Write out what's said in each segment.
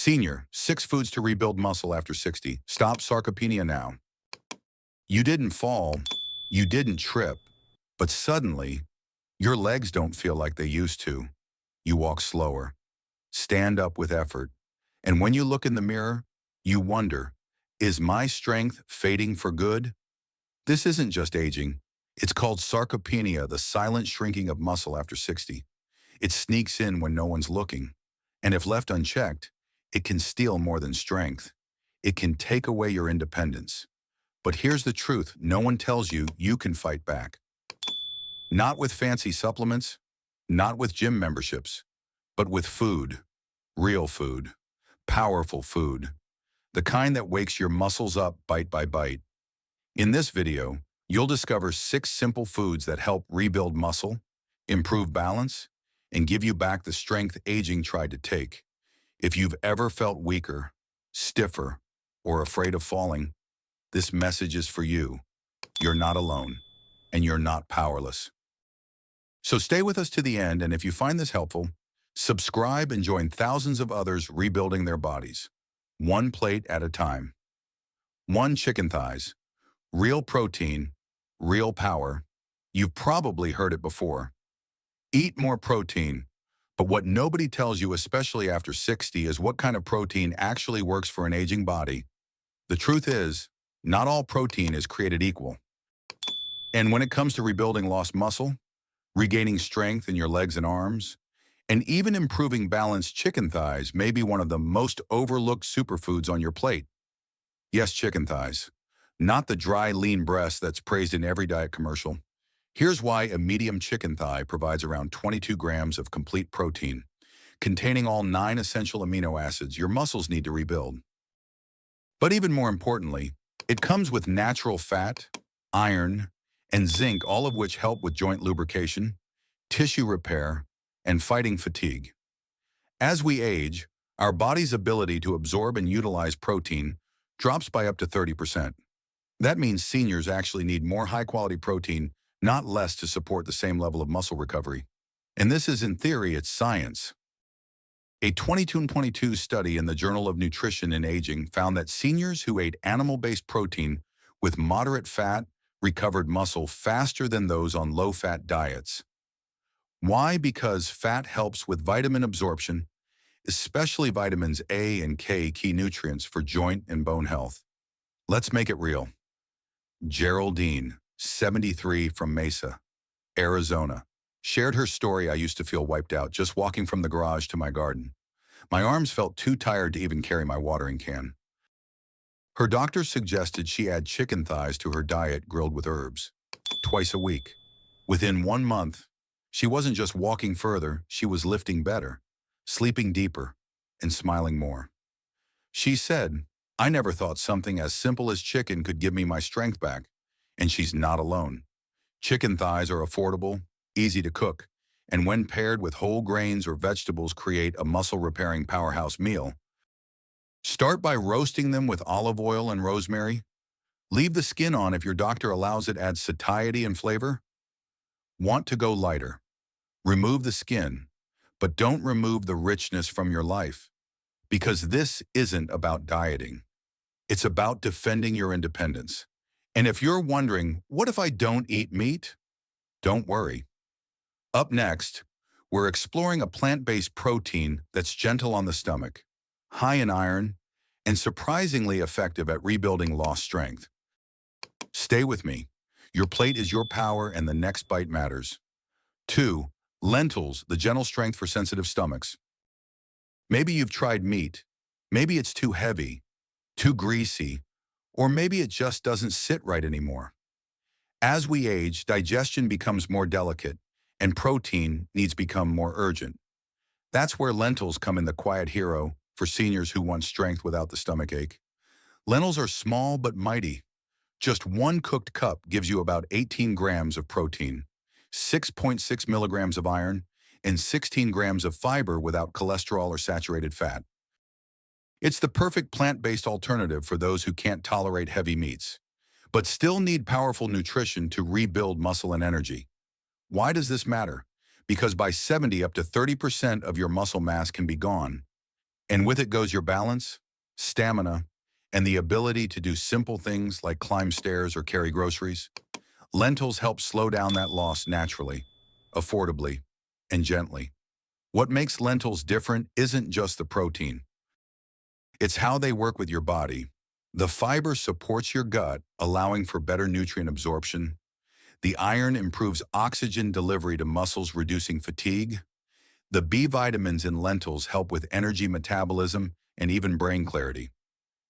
Senior, 6 foods to rebuild muscle after 60. Stop sarcopenia now. You didn't fall, you didn't trip, but suddenly, your legs don't feel like they used to. You walk slower, stand up with effort, and when you look in the mirror, you wonder, is my strength fading for good? This isn't just aging. It's called sarcopenia, the silent shrinking of muscle after 60. It sneaks in when no one's looking, and if left unchecked, it can steal more than strength. It can take away your independence. But here's the truth, no one tells you you can fight back. Not with fancy supplements, not with gym memberships, but with food, real food, powerful food, the kind that wakes your muscles up bite by bite. In this video, you'll discover 6 simple foods that help rebuild muscle, improve balance, and give you back the strength aging tried to take. If you've ever felt weaker, stiffer, or afraid of falling, this message is for you. You're not alone, and you're not powerless. So stay with us to the end, and if you find this helpful, subscribe and join thousands of others rebuilding their bodies, one plate at a time. 1. Chicken thighs. Real protein, real power. You've probably heard it before. Eat more protein, but what nobody tells you, especially after 60, is what kind of protein actually works for an aging body. The truth is, not all protein is created equal. And when it comes to rebuilding lost muscle, regaining strength in your legs and arms, and even improving balance, chicken thighs may be one of the most overlooked superfoods on your plate. Yes, chicken thighs. Not the dry, lean breast that's praised in every diet commercial. Here's why a medium chicken thigh provides around 22 grams of complete protein, containing all 9 essential amino acids your muscles need to rebuild. But even more importantly, it comes with natural fat, iron, and zinc, all of which help with joint lubrication, tissue repair, and fighting fatigue. As we age, our body's ability to absorb and utilize protein drops by up to 30%. That means seniors actually need more high-quality protein, not less, to support the same level of muscle recovery. And this is, in theory, it's science. A 2022 study in the Journal of Nutrition and Aging found that seniors who ate animal-based protein with moderate fat recovered muscle faster than those on low-fat diets. Why? Because fat helps with vitamin absorption, especially vitamins A and K, key nutrients for joint and bone health. Let's make it real. Geraldine, 73, from Mesa, Arizona, shared her story. I used to feel wiped out just walking from the garage to my garden. My arms felt too tired to even carry my watering can. Her doctor suggested she add chicken thighs to her diet, grilled with herbs, twice a week. Within 1 month, she wasn't just walking further, she was lifting better, sleeping deeper, and smiling more. She said, "I never thought something as simple as chicken could give me my strength back." And she's not alone. Chicken thighs are affordable, easy to cook, and when paired with whole grains or vegetables, create a muscle-repairing powerhouse meal. Start by roasting them with olive oil and rosemary. Leave the skin on if your doctor allows it, adds satiety and flavor. Want to go lighter? Remove the skin, but don't remove the richness from your life. Because this isn't about dieting. It's about defending your independence. And if you're wondering, what if I don't eat meat? Don't worry. Up next, we're exploring a plant-based protein that's gentle on the stomach, high in iron, and surprisingly effective at rebuilding lost strength. Stay with me. Your plate is your power, and the next bite matters. 2. Lentils, the gentle strength for sensitive stomachs. Maybe you've tried meat. Maybe it's too heavy, too greasy, or maybe it just doesn't sit right anymore. As we age, digestion becomes more delicate, and protein needs become more urgent. That's where lentils come in, the quiet hero for seniors who want strength without the stomach ache. Lentils are small but mighty. Just 1 cooked cup gives you about 18 grams of protein, 6.6 milligrams of iron, and 16 grams of fiber without cholesterol or saturated fat. It's the perfect plant-based alternative for those who can't tolerate heavy meats, but still need powerful nutrition to rebuild muscle and energy. Why does this matter? Because by 70, up to 30% of your muscle mass can be gone. And with it goes your balance, stamina, and the ability to do simple things like climb stairs or carry groceries. Lentils help slow down that loss naturally, affordably, and gently. What makes lentils different isn't just the protein. It's how they work with your body. The fiber supports your gut, allowing for better nutrient absorption. The iron improves oxygen delivery to muscles, reducing fatigue. The B vitamins in lentils help with energy metabolism and even brain clarity.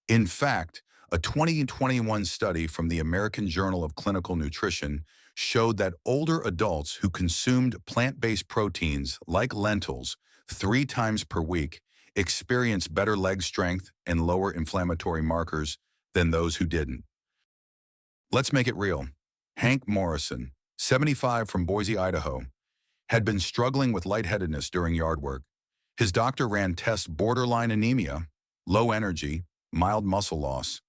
In fact, a 2021 study from the American Journal of Clinical Nutrition showed that older adults who consumed plant-based proteins like lentils 3 times per week experienced better leg strength and lower inflammatory markers than those who didn't. Let's make it real. Hank Morrison, 75 from Boise, Idaho, had been struggling with lightheadedness during yard work. His doctor ran tests borderline anemia, low energy, mild muscle loss.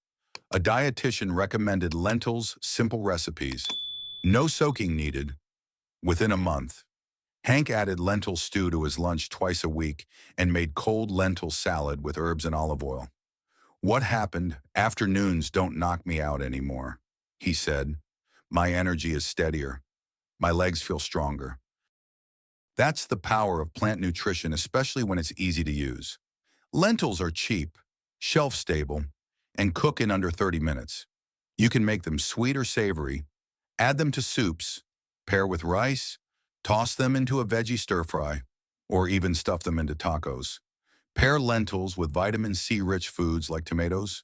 A dietitian recommended lentils, simple recipes. No soaking needed. Within a month, Hank added lentil stew to his lunch twice a week and made cold lentil salad with herbs and olive oil. "What happened? Afternoons don't knock me out anymore," he said. "My energy is steadier. My legs feel stronger." That's the power of plant nutrition, especially when it's easy to use. Lentils are cheap, shelf-stable, and cook in under 30 minutes. You can make them sweet or savory, add them to soups, pair with rice, toss them into a veggie stir-fry, or even stuff them into tacos. Pair lentils with vitamin C-rich foods like tomatoes,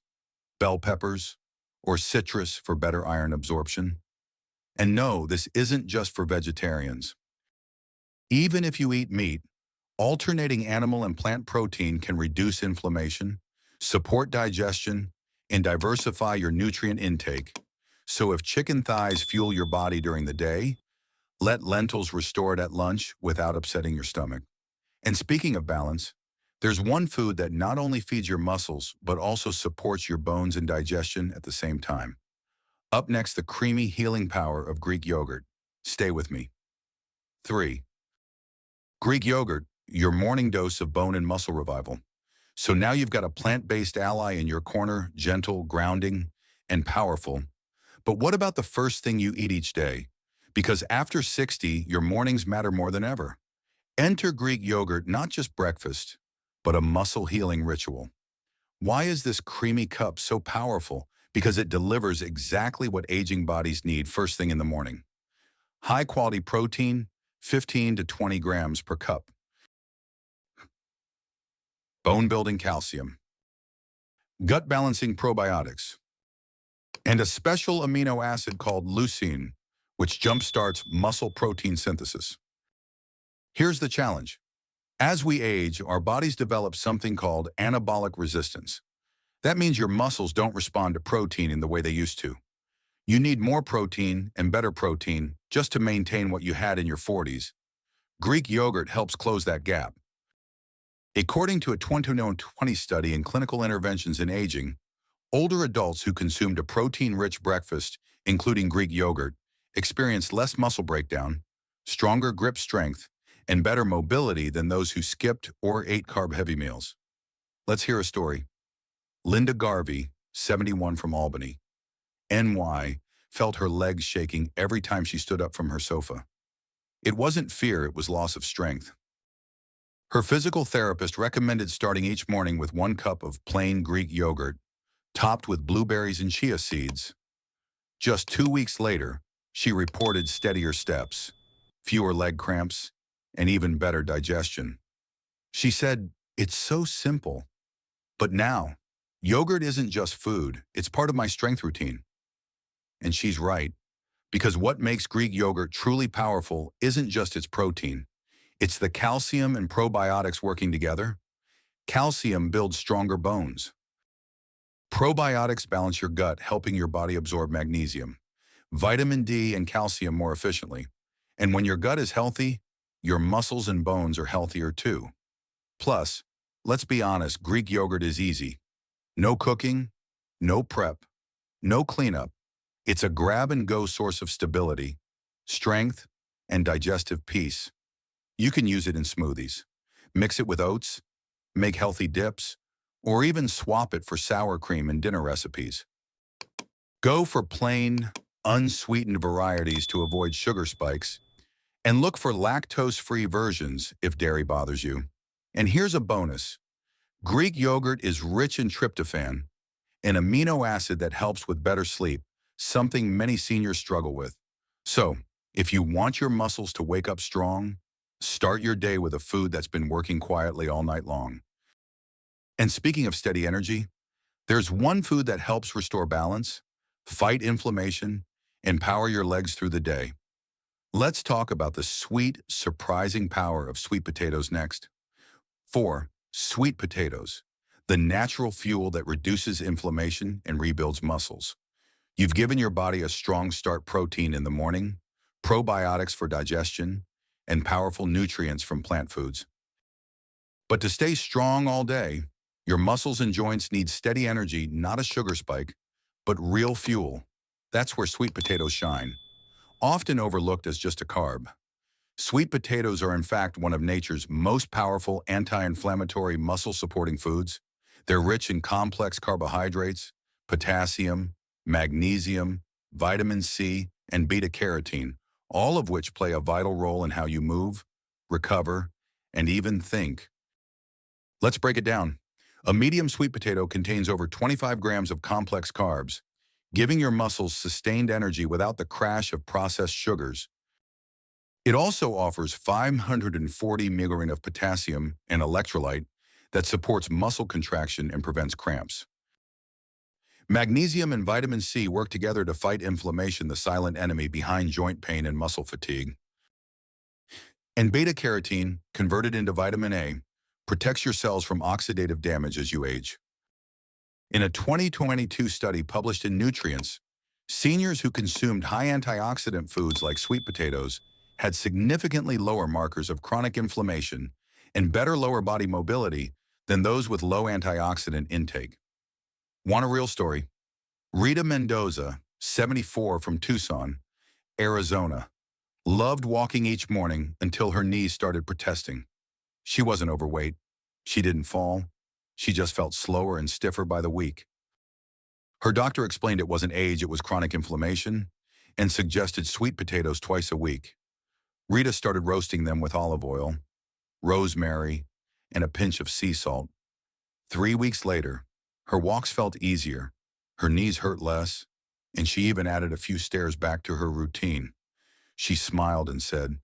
bell peppers, or citrus for better iron absorption. And no, this isn't just for vegetarians. Even if you eat meat, alternating animal and plant protein can reduce inflammation, support digestion, and diversify your nutrient intake. So if chicken thighs fuel your body during the day, let lentils restore it at lunch without upsetting your stomach. And speaking of balance, there's one food that not only feeds your muscles, but also supports your bones and digestion at the same time. Up next, the creamy healing power of Greek yogurt. Stay with me. 3. Greek yogurt, your morning dose of bone and muscle revival. So now you've got a plant-based ally in your corner, gentle, grounding, and powerful. But what about the first thing you eat each day? Because after 60, your mornings matter more than ever. Enter Greek yogurt, not just breakfast, but a muscle-healing ritual. Why is this creamy cup so powerful? Because it delivers exactly what aging bodies need first thing in the morning. High-quality protein, 15 to 20 grams per cup. Bone-building calcium. Gut-balancing probiotics. And a special amino acid called leucine, which jumpstarts muscle protein synthesis. Here's the challenge. As we age, our bodies develop something called anabolic resistance. That means your muscles don't respond to protein in the way they used to. You need more protein and better protein just to maintain what you had in your 40s. Greek yogurt helps close that gap. According to a 2020 study in clinical interventions in aging, older adults who consumed a protein-rich breakfast, including Greek yogurt, experienced less muscle breakdown, stronger grip strength, and better mobility than those who skipped or ate carb-heavy meals. Let's hear a story. Linda Garvey, 71 from Albany, NY, felt her legs shaking every time she stood up from her sofa. It wasn't fear, it was loss of strength. Her physical therapist recommended starting each morning with 1 cup of plain Greek yogurt, topped with blueberries and chia seeds. Just 2 weeks later, she reported steadier steps, fewer leg cramps, and even better digestion. She said, "It's so simple. But now, yogurt isn't just food, it's part of my strength routine." And she's right, because what makes Greek yogurt truly powerful isn't just its protein. It's the calcium and probiotics working together. Calcium builds stronger bones. Probiotics balance your gut, helping your body absorb magnesium, vitamin D, and calcium more efficiently. And when your gut is healthy, your muscles and bones are healthier too. Plus, let's be honest, Greek yogurt is easy. No cooking, no prep, no cleanup. It's a grab-and-go source of stability, strength, and digestive peace. You can use it in smoothies. Mix it with oats, make healthy dips, or even swap it for sour cream in dinner recipes. Go for plain, unsweetened varieties to avoid sugar spikes, and look for lactose-free versions if dairy bothers you. And here's a bonus. Greek yogurt is rich in tryptophan, an amino acid that helps with better sleep, something many seniors struggle with. So, if you want your muscles to wake up strong, start your day with a food that's been working quietly all night long. And speaking of steady energy, there's one food that helps restore balance, fight inflammation, and power your legs through the day. Let's talk about the sweet, surprising power of sweet potatoes next. 4. Sweet potatoes, the natural fuel that reduces inflammation and rebuilds muscles. You've given your body a strong start protein in the morning, probiotics for digestion, and powerful nutrients from plant foods. But to stay strong all day, your muscles and joints need steady energy, not a sugar spike, but real fuel. That's where sweet potatoes shine. Often overlooked as just a carb, sweet potatoes are in fact one of nature's most powerful anti-inflammatory muscle-supporting foods. They're rich in complex carbohydrates, potassium, magnesium, vitamin C, and beta-carotene, all of which play a vital role in how you move, recover, and even think. Let's break it down. A medium sweet potato contains over 25 grams of complex carbs, giving your muscles sustained energy without the crash of processed sugars. It also offers 540 mg of potassium and electrolyte that supports muscle contraction and prevents cramps. Magnesium and vitamin C work together to fight inflammation, the silent enemy behind joint pain and muscle fatigue. And beta-carotene, converted into vitamin A, protects your cells from oxidative damage as you age. In a 2022 study published in Nutrients, seniors who consumed high antioxidant foods like sweet potatoes had significantly lower markers of chronic inflammation and better lower body mobility than those with low antioxidant intake. Want a real story? Rita Mendoza, 74, from Tucson, Arizona, loved walking each morning until her knees started protesting. She wasn't overweight. She didn't fall. She just felt slower and stiffer by the week. Her doctor explained it wasn't age, it was chronic inflammation, and suggested sweet potatoes twice a week. Rita started roasting them with olive oil, rosemary, and a pinch of sea salt. 3 weeks later, her walks felt easier, her knees hurt less, and she even added a few stairs back to her routine. She smiled and said,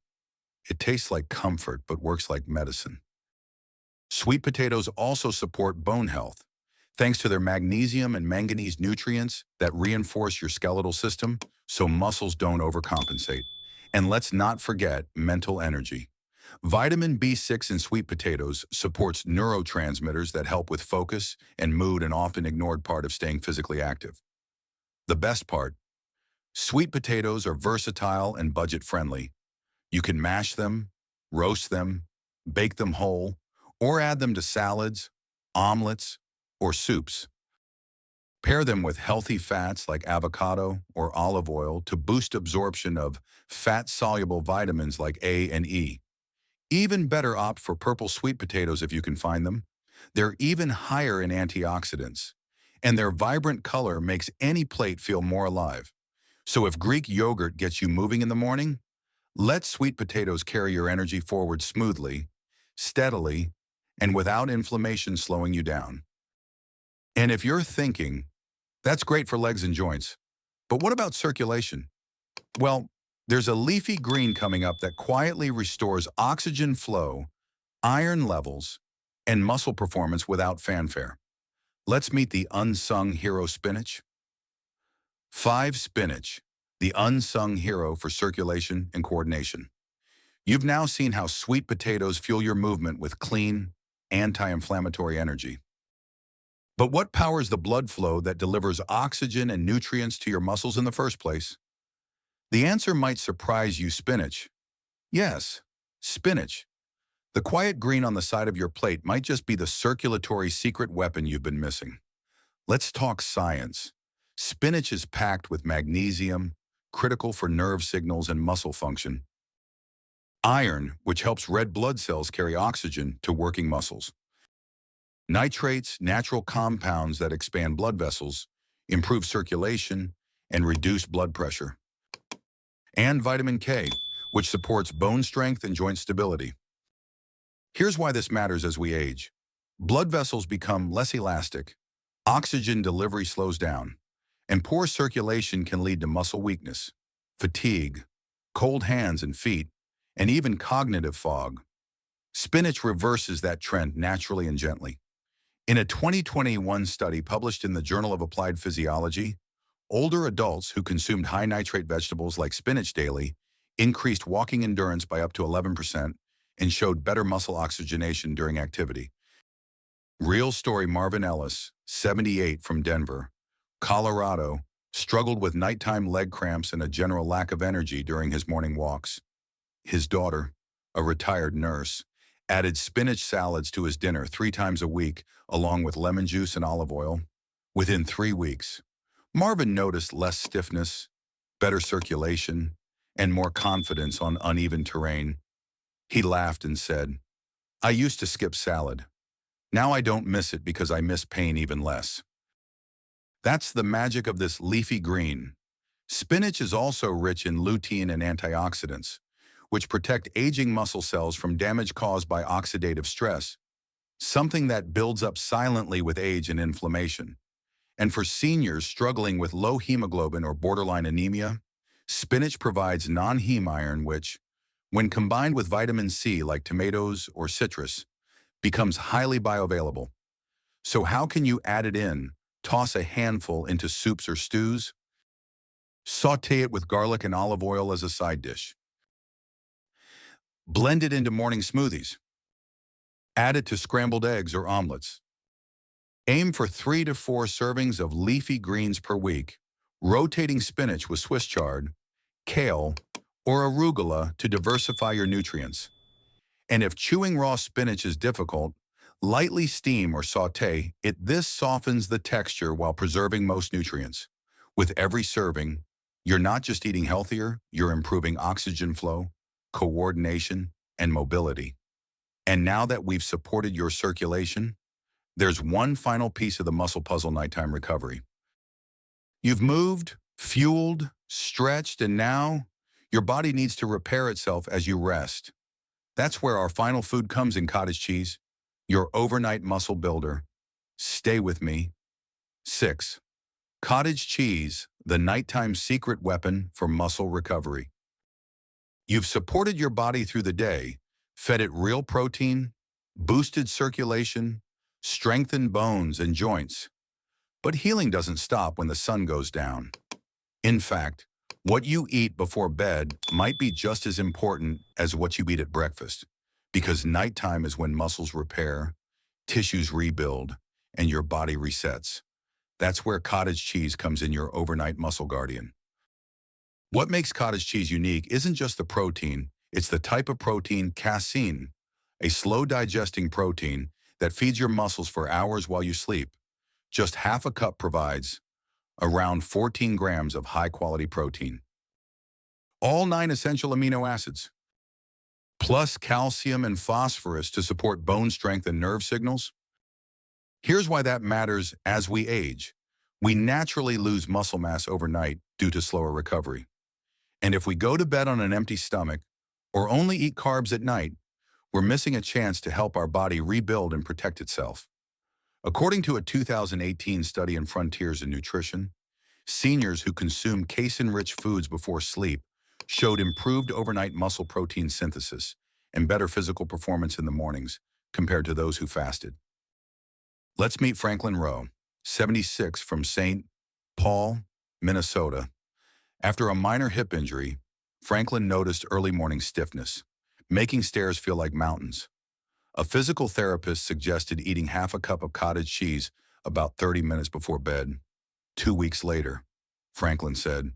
"It tastes like comfort but works like medicine." Sweet potatoes also support bone health, thanks to their magnesium and manganese nutrients that reinforce your skeletal system so muscles don't overcompensate. And let's not forget mental energy. Vitamin B6 in sweet potatoes supports neurotransmitters that help with focus and mood, an often ignored part of staying physically active. The best part, sweet potatoes are versatile and budget-friendly. You can mash them, roast them, bake them whole, or add them to salads, omelets, or soups. Pair them with healthy fats like avocado or olive oil to boost absorption of fat-soluble vitamins like A and E. Even better, opt for purple sweet potatoes if you can find them. They're even higher in antioxidants, and their vibrant color makes any plate feel more alive. So if Greek yogurt gets you moving in the morning, let sweet potatoes carry your energy forward smoothly, steadily, and without inflammation slowing you down. And if you're thinking, that's great for legs and joints, but what about circulation? Well, there's a leafy green coming up that quietly restores oxygen flow, iron levels, and muscle performance without fanfare. Let's meet the unsung hero spinach. 5. Spinach, the unsung hero for circulation and coordination. You've now seen how sweet potatoes fuel your movement with clean, anti-inflammatory energy. But what powers the blood flow that delivers oxygen and nutrients to your muscles in the first place? The answer might surprise you: spinach. Yes, spinach. The quiet green on the side of your plate might just be the circulatory secret weapon you've been missing. Let's talk science. Spinach is packed with magnesium, critical for nerve signals and muscle function. Iron, which helps red blood cells carry oxygen to working muscles. Nitrates, natural compounds that expand blood vessels, improve circulation, and reduce blood pressure. And vitamin K, which supports bone strength and joint stability. Here's why this matters as we age. Blood vessels become less elastic, oxygen delivery slows down, and poor circulation can lead to muscle weakness, fatigue, cold hands and feet, and even cognitive fog. Spinach reverses that trend naturally and gently. In a 2021 study published in the Journal of Applied Physiology, older adults who consumed high-nitrate vegetables like spinach daily increased walking endurance by up to 11% and showed better muscle oxygenation during activity. Real story: Marvin Ellis, 78, from Denver, Colorado, struggled with nighttime leg cramps and a general lack of energy during his morning walks. His daughter, a retired nurse, added spinach salads to his dinner 3 times a week, along with lemon juice and olive oil. Within 3 weeks, Marvin noticed less stiffness, better circulation, and more confidence on uneven terrain. He laughed and said, "I used to skip salad. Now I don't miss it because I miss pain even less." That's the magic of this leafy green. Spinach is also rich in lutein and antioxidants, which protect aging muscle cells from damage caused by oxidative stress, something that builds up silently with age and inflammation. And for seniors struggling with low hemoglobin or borderline anemia, spinach provides non-heme iron, which, when combined with vitamin C like tomatoes or citrus, becomes highly bioavailable. So how can you add it in? Toss a handful into soups or stews. Saute it with garlic and olive oil as a side dish. Blend it into morning smoothies. Add it to scrambled eggs or omelets. Aim for 3 to 4 servings of leafy greens per week, rotating spinach with Swiss chard, kale, or arugula to diversify your nutrients. And if chewing raw spinach is difficult, lightly steam or saute it. This softens the texture while preserving most nutrients. With every serving, you're not just eating healthier, you're improving oxygen flow, coordination, and mobility. And now that we've supported your circulation, there's one final piece of the muscle puzzle: nighttime recovery. You've moved, fueled, stretched, and now your body needs to repair itself as you rest. That's where our final food comes in: cottage cheese, your overnight muscle builder. Stay with me. 6. Cottage cheese, the nighttime secret weapon for muscle recovery. You've supported your body through the day, fed it real protein, boosted circulation, strengthened bones and joints. But healing doesn't stop when the sun goes down. In fact, what you eat before bed might be just as important as what you eat at breakfast, because nighttime is when muscles repair, tissues rebuild, and your body resets. That's where cottage cheese comes in, your overnight muscle guardian. What makes cottage cheese unique isn't just the protein, it's the type of protein: casein, a slow-digesting protein that feeds your muscles for hours while you sleep. Just half a cup provides around 14 grams of high-quality protein. All 9 essential amino acids, plus calcium and phosphorus to support bone strength and nerve signals. Here's why that matters: as we age, we naturally lose muscle mass overnight due to slower recovery. And if we go to bed on an empty stomach or only eat carbs at night, we're missing a chance to help our body rebuild and protect itself. According to a 2018 study in Frontiers in Nutrition, seniors who consumed casein-rich foods before sleep showed improved overnight muscle protein synthesis and better physical performance in the mornings compared to those who fasted. Let's meet Franklin Rowe, 76, from St. Paul, Minnesota. After a minor hip injury, Franklin noticed early morning stiffness, making stairs feel like mountains. A physical therapist suggested eating half a cup of cottage cheese about 30 minutes before bed. 2 weeks later, Franklin said,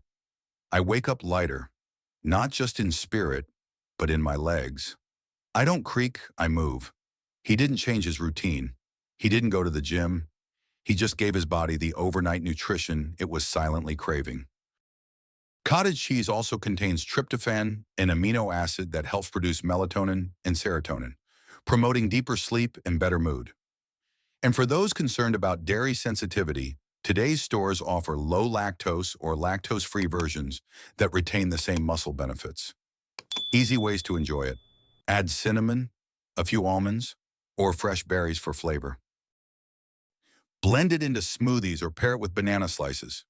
"I wake up lighter, not just in spirit, but in my legs. I don't creak, I move." He didn't change his routine. He didn't go to the gym. He just gave his body the overnight nutrition it was silently craving. Cottage cheese also contains tryptophan, an amino acid that helps produce melatonin and serotonin, promoting deeper sleep and better mood. And for those concerned about dairy sensitivity, today's stores offer low lactose or lactose-free versions that retain the same muscle benefits. Easy ways to enjoy it. Add cinnamon, a few almonds, or fresh berries for flavor. Blend it into smoothies or pair it with banana slices.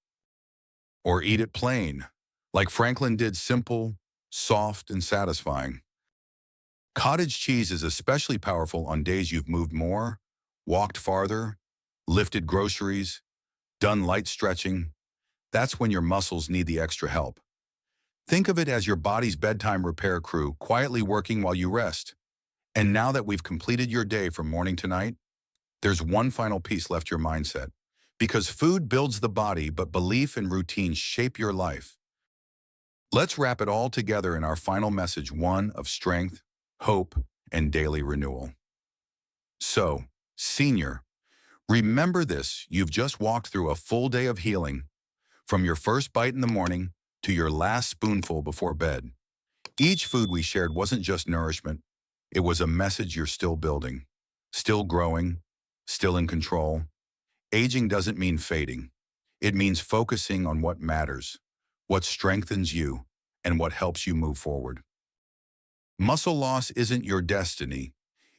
Or eat it plain, like Franklin did, simple, soft, and satisfying. Cottage cheese is especially powerful on days you've moved more, walked farther, lifted groceries, done light stretching. That's when your muscles need the extra help. Think of it as your body's bedtime repair crew quietly working while you rest. And now that we've completed your day from morning to night, there's one final piece left: your mindset. Because food builds the body, but belief and routine shape your life. Let's wrap it all together in our final message, one of strength, hope, and daily renewal. So, senior, remember this: you've just walked through a full day of healing, from your first bite in the morning to your last spoonful before bed. Each food we shared wasn't just nourishment, it was a message you're still building, still growing, still in control. Aging doesn't mean fading. It means focusing on what matters, what strengthens you, and what helps you move forward. Muscle loss isn't your destiny.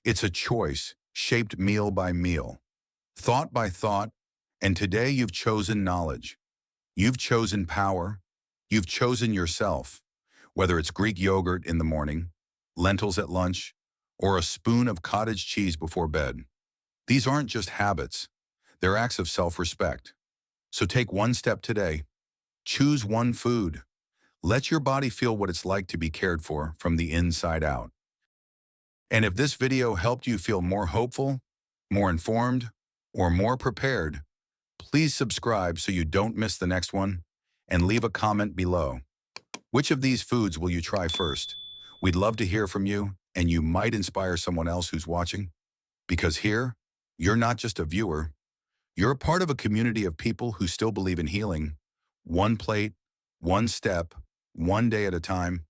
It's a choice shaped meal by meal, thought by thought, and today you've chosen knowledge. You've chosen power. You've chosen yourself. Whether it's Greek yogurt in the morning, lentils at lunch, or a spoon of cottage cheese before bed. These aren't just habits. They're acts of self-respect. So take one step today. Choose one food. Let your body feel what it's like to be cared for from the inside out. And if this video helped you feel more hopeful, more informed, or more prepared, please subscribe so you don't miss the next one, and leave a comment below. Which of these foods will you try first? We'd love to hear from you, and you might inspire someone else who's watching. Because here, you're not just a viewer, you're a part of a community of people who still believe in healing. One plate, one step, one day at a time.